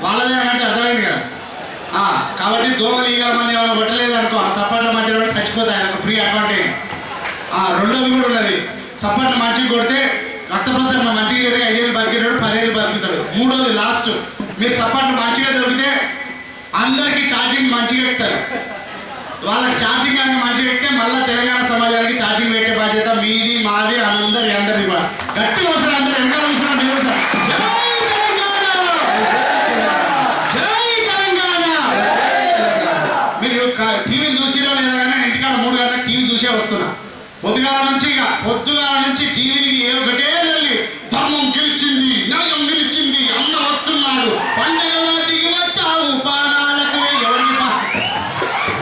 వాళ్ళదే అంటే అర్థమైంది కదా. కాబట్టి దోమలు ఈగల మంది ఏమైనా కొట్టలేదు అనుకో, ఆ సపోర్ట్ల మధ్యలో కూడా చచ్చిపోతాయి, ఆయనకు ఫ్రీ అడ్వాంటేజ్. రెండోది కూడా ఉన్నది, సపోర్ట్ మంచిగా కొడితే రక్త ప్రసరణ మంచిగా జరిగి 5 ఏళ్ళు బతికేటాడు, 10 ఏళ్ళు బతుకుతాడు. మూడోది లాస్ట్, మీరు సపోర్ట్ మంచిగా దొరికితే అందరికీ ఛార్జింగ్ మంచిగా ఎక్కుతారు. వాళ్ళకి ఛార్జింగ్ కనుక మంచిగా ఎక్కితే మళ్ళీ తెలంగాణ సమాజానికి ఛార్జింగ్ పెట్టే బాధ్యత మీది, మాది, అందరిది కూడా. గట్టి వస్తారు అందరూ, వెనకాల చూస్తున్నారు. మీరు టీవీ చూసిరో లేదా కానీ ఇంటికాడ 3 గంటలకు టీవీ చూసే వస్తున్నా. పొద్దుగాల నుంచి టీవీకి ఒకటే వెళ్ళి ధర్మం గెలిచింది, న్యాయం నిలిచింది, అన్న వస్తున్నాడు, పండుగలో దిగి వచ్చావు పానాలకు. ఎవరికి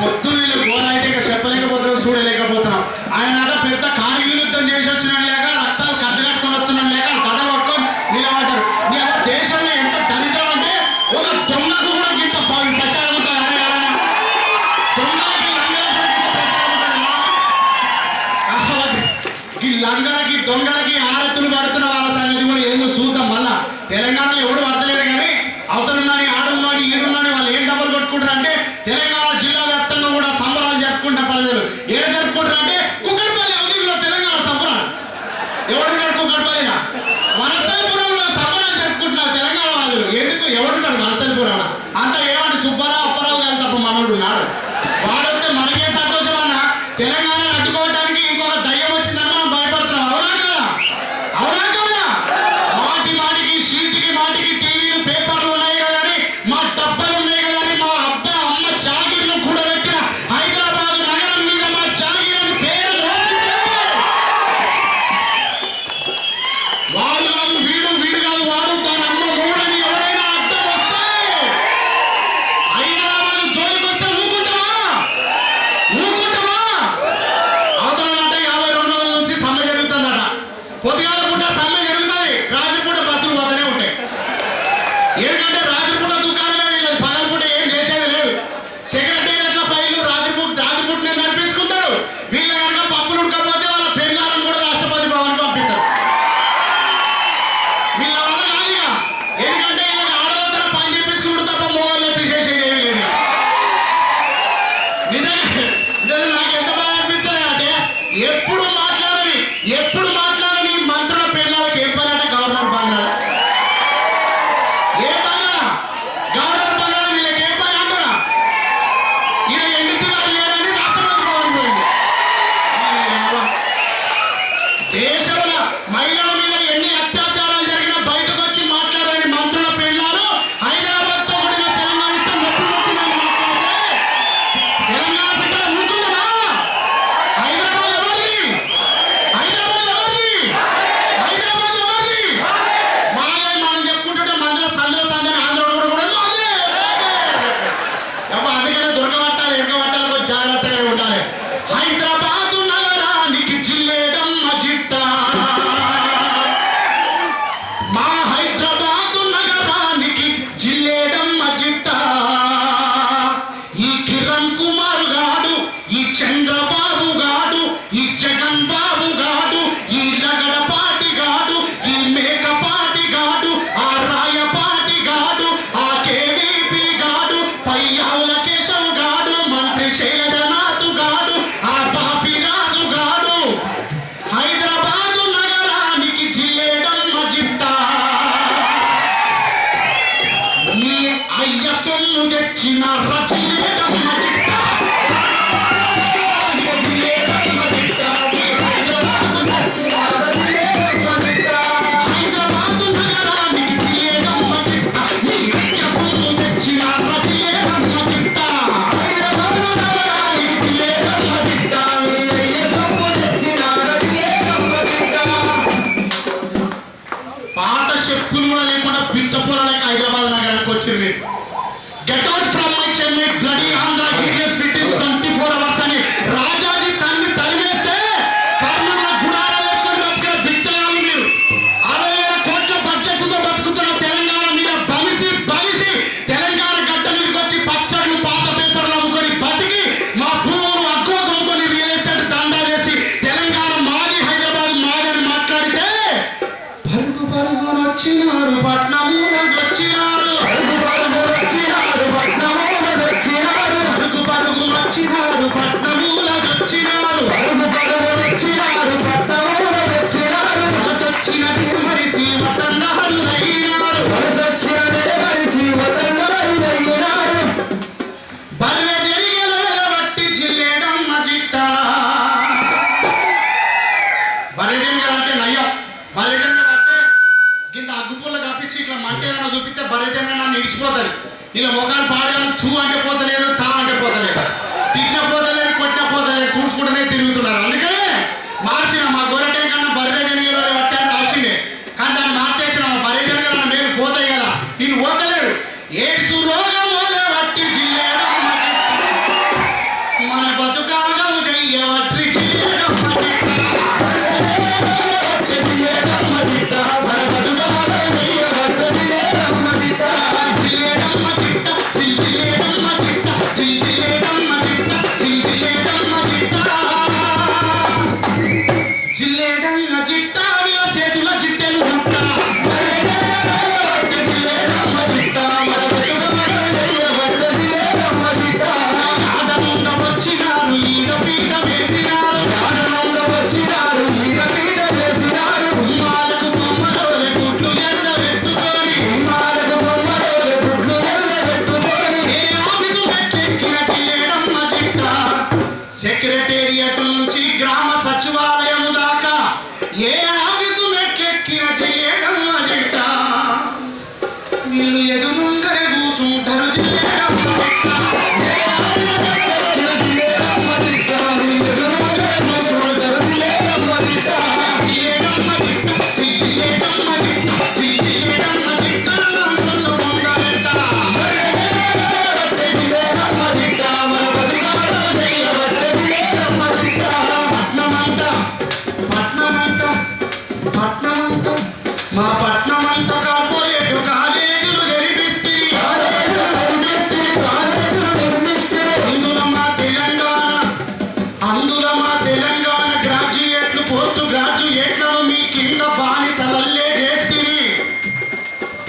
పొద్దున్న గోడ అయితే ఇక చెప్పలేకపోతున్నాం, చూడలేకపోతున్నాం. ఆయన పెద్ద కార్గిల్ యుద్ధం చేసి వచ్చినాడు లేక, రక్తాలు కట్టుకట్టుకొని వస్తున్నాడు లేక, కథలు పట్టుకొని నిలబడ్డారు. దేశంలో ఎంత దరిద్రం అంటే ఒక దొంగకు కూడా ఇంత ప్రచారం ఉంటుంది. లంగలకి దొంగలకి ఆరతులు పడుతున్న వాళ్ళ సంగతి కూడా ఏందో చూద్దాం. మళ్ళా తెలంగాణలో ఎవడు పడతలేడు కానీ అవతలున్నాని, ఆడున్నాని, ఈడున్నాని వాళ్ళు ఏం డబ్బులు కొట్టుకుంటారు అంటే తెలంగాణ జిల్లా వ్యాప్తంగా కూడా సంబరాలు జరుపుకుంటా ప్రజలు. ఏడ జరుపుకుంటారు అంటే కుక్కడపల్లి హౌసింగ్లో తెలంగాణ సంబరాలు. ఎవడున్నాడు కుక్కడపల్లిగా? వనస్థలిపురంలో సంబరాలు జరుపుకుంటున్నారు తెలంగాణ వాళ్ళు. ఎందుకు? ఎవడున్నాడు వనస్థలిపురంలో? అంతా ఏమంటే సుబ్బారావు, అప్పారావు గారు తప్ప మనోడు ఉన్నారు. వాడొస్తే మనకే సంతోషం అన్న. తెలంగాణ అడ్డుకోవడానికి ఇంకొక దయ్యం వచ్చిందని మనం భయపడుతున్నాం. అవునా కదా? అవునా కదా? మాటికి మాటికి టీవీలు, పేపర్లు ఉన్నాయి కదా అని, మా డబ్బలు ఉన్నాయి కదా అని, మా అబ్బా అమ్మ జాగీర్లు కూడా పెట్టిన హైదరాబాద్ నగరం మీద మా జాగీర్ అని పేరు వాడు కాదు వీడు కాదు, వాడు తన అమ్మ మూడని ఎవరైనా అడ్డం వస్తే హైదరాబాద్ జోలికి వస్తే ఊకుంటామా? అవతలనట 52 రోజుల నుంచి సమ్మె జరుగుతుందట. పొద్దుగాల పూట సమ్మె జరుగుతుంది, రాత్రి పూట బస్సులు పోతూనే ఉంటాయి. ఎందుకంటే రాత్రి పూట దుకాణమే లేదు, పగల పూట ఏం చేసేది లేదు. సెక్రటేరియట్ల ఫైళ్ళు రాత్రి పూటనే నడిపించుకుంటారు. వీళ్ళ కనుక పప్పులు ఉడకపోతే వాళ్ళ పెళ్ళాలను కూడా రాష్ట్రపతి భవన్ పంపిస్తారు. వీళ్ళ వల్ల కాదుగా, ఎందుకంటే వీళ్ళకి ఆడవాళ్ళ పని చేయించుకుంటూ తప్ప మొగోళ్ళు వచ్చి చేసేది ఏమీ లేదు. నిజంగా నాకు ఎంత బాగా అనిపిస్తుంది అంటే ఎప్పుడు మాట్లాడని మంత్రుల పిల్లలకి ఏం పని అంటే గవర్నర్ బంగాళ. ఏ బంగాళ? గవర్నర్ బంగాళ. వీళ్ళకి ఏం పని అంటున్నా? ఈయన ఎండితే వాళ్ళు లేదని రాష్ట్రపతి భవన్ పోయింది. దేశంలో మహిళల మీద ఎన్ని అత్యాచారాలు జరిగినా బయటకు వచ్చి మాట్లాడని మంత్రుల పిల్లలు హైదరాబాద్తో కూడిన తెలంగాణ ఇస్తే నొప్పులు కొట్టిందని మాట్లాడితే తెలంగాణ బిడ్డలు ఊరుకుందా? హైదరాబాద్ ఎవరిది? మాదే. మనం చెప్పుకుంటుంటే మందుల సందని ఆంధ్రుడు కూడా మాదే. అందుకనే దొరకబట్టాలి, ఎరగబట్టాలి, కొంచెం జాగ్రత్తగా ఉండాలి. హైదరాబాద్ నగరానికి జిల్లేడమ్మ జిట్ట, మా హైదరాబాద్ నగరానికి జిల్లేడమ్మ జిట్ట. ఈ కిరణ్ కుమార్ గాడు, ఈ చంద్రబాబు గాడు, ఈ జగన్ బాబు గాడు, ఈ రగడపాటి గాడు, ఈ మేకపాటి గాడు, ఆ రాయపాటి గాడు, ఆ కేవీపీ గాడు, పయ్యావుల కేశవ్ గాడు, మంత్రి శైలజనాథ్ గాడు, ఆ బాపిరాజు గాడు. హైదరాబాదు నగరానికి జిల్లేడమ్మ జిట్ట. నీ అయ్య సొల్లు తెచ్చిన రచిలేడమ్మ జిట్ట. హైదరాబాదు నగరానికి జిల్లేడమ్మ జిట్ట. నీ అయ్య సొల్లు తెచ్చిన రచిలేడమ్మ జిట్ట. హైదరాబాదు నగరానికి జిల్లేడమ్మ జిట్ట. నీ అయ్య సొల్లు తెచ్చిన రచిలేడమ్మ జిట్ట. పాత చెప్పులు కూడా లేకుండా పిచ్చపోల లెక్క హైదరాబాద్ నగరానికి వచ్చింది. Get out from my Chennai bloody Andhra గిరియస్ వితిన్ 24 hours అని రాజాజీ తల్లి తరివేస్తే కర్నూలులో గుడారాలు వేసుకొని బతికిన బిచ్చగాళ్ళు మీరు. 60,000 కోట్ల బడ్జెట్తో బతుకుతున్న తెలంగాణ మీద బలిసి తెలంగాణ గడ్డ మీదకి వచ్చి పచ్చళ్ళు, పాత పేపర్లు అమ్ముకొని బతికి మా భూములు అక్కువ కొనుక్కొని రియల్ ఎస్టేట్ దండా చేసి తెలంగాణ మాది, హైదరాబాద్ మాదని మాట్లాడితే పరుగున వచ్చినారు, పట్నం వచ్చినారు. ఇచ్చిపోతుంది. ఇలా ముఖాలు పాడగా చూ అంటే పోతలేదు, తా అంటే పోతలేదు, తిట్టిన పోతలేదు, కొట్టిన పోతలేదు, చూసుకుంటూనే తిరుగుతున్నారు. అందుకనే మార్చిన మా గొర్రె కన్నా బర్రె జనగలు పట్టాను రాసిండే, కానీ దాన్ని మార్చేసిన మా బర్రె జనగలు మేలు పోతాయి కదా, దీన్ని పోతలేరు. ఏడ్సు రోగమోలే వట్టి జిల్లేడం మన బతుకాగం చెయ్యవట్రి జిల్లేడం సెక్రటేరియట్ నుంచి గ్రామ సచివాలయం దాకా ఏ ఆఫీసు మెట్లెక్కిన చేయడం అజిట వీళ్ళు ఎదురుంగరే కూసుంటారు చేయడం మా పట్నమంతా కార్పొరేట్ కాలేజీలు తెరిపిస్తుంది. అందులో మా తెలంగాణ గ్రాడ్యుయేట్లు పోస్ట్ గ్రాడ్యుయేట్లను మీ కింద బానిసలల్లే చేస్తుంది.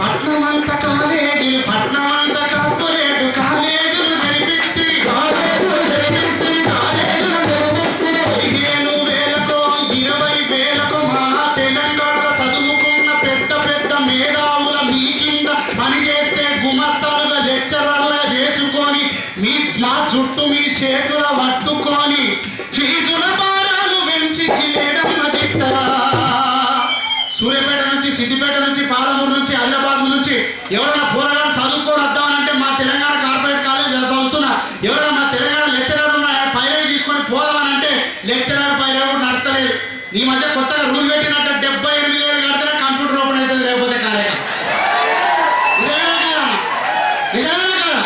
పట్నమంతా కాలేజీలు, పట్నమంతా కార్పొరేట్ కాలేజీలు తెరిపిస్తుంది. 15,000కో 20,000కో మా తెలంగాణలో చదువుకున్న పెద్ద పెద్ద మేధావుల మీ కింద పనిచేస్తే గుమస్తాలుగా లెక్చరర్లుగా చేసుకొని మా చుట్టూ మీ చేతుల పట్టుకొని ఫీజుల భారాలు పెంచి చేయడం జిట్ట. సూర్యాపేట నుంచి, సిద్దిపేట నుంచి, పాలమూరు నుంచి, ఆదిలాబాద్ నుంచి ఎవరైనా పోరాటాలు చదువుకొని వద్దామనంటే మా తెలంగాణ కార్పొరేట్ కాలేజ్ చదువుతున్నా ఎవరైనా మా తెలంగాణ లెక్చరర్ ఉన్న పైరవి తీసుకొని పోదామనంటే లెక్చరర్ పైరవి కూడా నడతలేదు. ఈ మధ్య కొత్తగా రూల్ పెట్టినట్టు 78,000 కడితే కంప్యూటర్ ఓపెన్ అవుతుంది, లేకపోతే కార్యక్రమం. నిజమే కదా?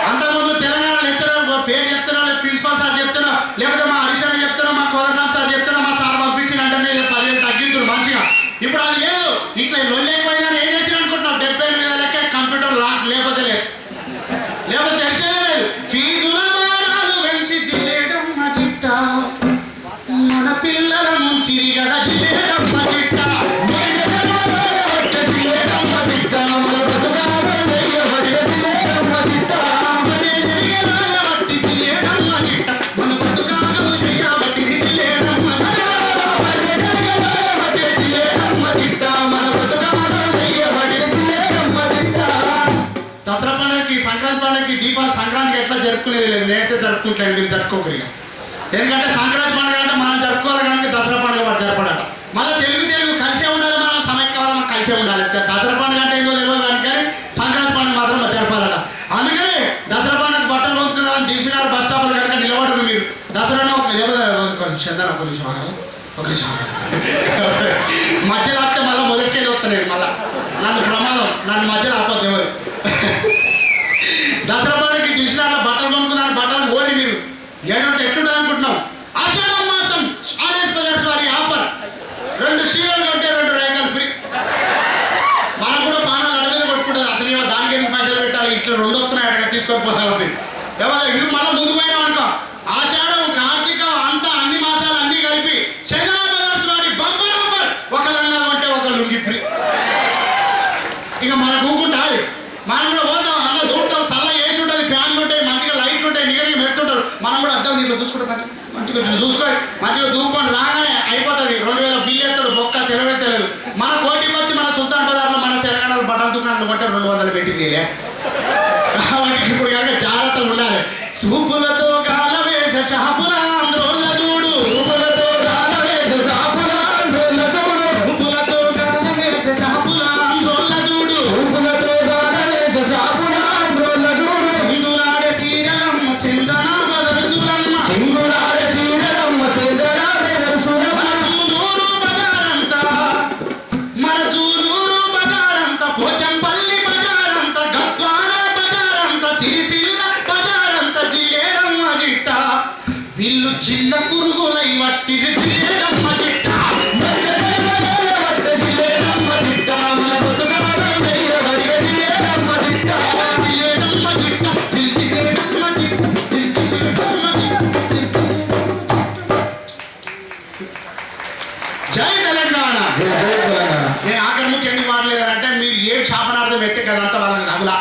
అంతకుముందు తెలంగాణ లెక్చరర్ పేరు చెప్తున్నా, ప్రిన్సిపాల్ సార్ చెప్తున్నా, లేకపోతే మా హరిశన్న చెప్తున్నా, మా కోదండరామ్ సార్ చెప్తున్నా, మా సార్ పంపించిన అంటే 10,000 తగ్గించుడు మంచిగా. ఇప్పుడు అది లేదు. ఇట్లా లొల్లేకపోయిందని ఏం చేసి అనుకుంటున్నావు? 78,000 కంప్యూటర్ లాక్ లేకపోతే లేదు, లేకపోతే తెలిసేదే లేదు. ఫీజుల భారాలు పెంచి జిల్లేడం జిట్ట మన పిల్లల ముంచిరి కదా జిల్లేడం జిట్ట. దసరా పండుగకి, సంక్రాంతి పండుగకి, దీపావళి సంక్రాంతికి ఎట్లా జరుపుకునేది లేదు. నేనైతే జరుపుకుంటాను, మీరు జరుపుకోకరిగా. ఎందుకంటే సంక్రాంతి పండుగ అంటే మనం జరుపుకోవాలి, కానీ దసరా పండుగ వాడు జరపడట. మళ్ళీ తెలుగు కలిసే ఉండాలి, మనం సమైక్యవాదం కలిసే ఉండాలి. దసరా పండుగ అంటే ఏదో తెలియదు కానీ సంక్రాంతి పండుగ మాత్రం జరపాలట. అందుకని దసరా పండుగ బట్టలు కొనుక్కున్నామని దిశనారు బస్ స్టాప్లు కనుక నిలబడరు మీరు. దసరాలో ఒక నిమిషం మధ్యలో ఆపితే మళ్ళీ మొదటికెళ్ళి వస్తాను. మళ్ళీ నన్ను ప్రమాదం, నన్ను మధ్యలో ఆపద్దు ఎవరు. దసరా పండుగకి దిశనారులో బట్టలు కొనుక్కున్నారు, బట్టలు ఓడి మీరు ఏడంటే ఎట్లుంటుంది అనుకుంటున్నాం. ఆషాఢ మాసం ఆర్ఎస్ బ్రదర్స్ వారి ఆఫర్, 2 చీరలు కొంటే 2 రేఖలు ఫ్రీ. మనకు కూడా పానాలు అడవిలో కొట్టుకుంటుంది. అసలు ఏమో దానికి ఎందుకు పైసలు పెట్టాలి, ఇట్లా 2 వస్తున్నాయి అక్కడ తీసుకొని పోతారు. ఎవరు ఇవి మళ్ళీ ముందు పోయినా అనుకో, ఆషాఢం, కార్తీకం అంతా అన్ని మాసాలు అన్ని కలిపి చంద్ర బ్రదర్స్ వారి బంపర్ ఆఫర్, ఒక లంగా కొంటే ఒక లుంగి ఫ్రీ. ఇక మనకు ఊకుంటాది, మనం కూడా పోతాం, అన్న దూడతాం, సల్ల వేసి ఉంటుంది, ఫ్యాన్లు ఉంటాయి, మంచిగా లైట్లు ఉంటాయి, నిగడికి మెరుతుంటారు. మనం కూడా అర్థం నీళ్ళు చూసుకుంటాం, మంచిగా చూసుకొని మంచిగా దూకొని రాగానే అయిపోతుంది. 2,000 బిల్లు వేస్తాడు, బొక్క తెలవెత్తలేదు. మన కోటికి వచ్చి మన సుల్తాన్ బజార్లో మన తెలంగాణలో బట్టల దుకాణాలు కొంటే 200 పెట్టి తీలే. కాబట్టి ఇప్పుడు కనుక జాగ్రత్తగా ఉండాలి. సూపులతో కాల వేస షాపుల ఆంధ్రోళ్ళ చూడు, సూపులతో కాల వేస షాపుల ఆంధ్రోళ్ళ చూడు, సూపులతో కాల వేస షాపుల ఆంధ్రోళ్ళ చూడు, సూపులతో కాల వేస షాపుల చిల్లు చిల్ల పురుగులై వట్టి జిల్లేడమ్మ జిట్ట జై తెలంగాణ. నేను ఆఖరి ముఖ్యంగా మాట్లాడలేదంటే మీరు ఏం శాపనార్థం ఎత్తే కదంతా వాళ్ళని నవ్వులా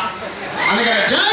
అందుకని జై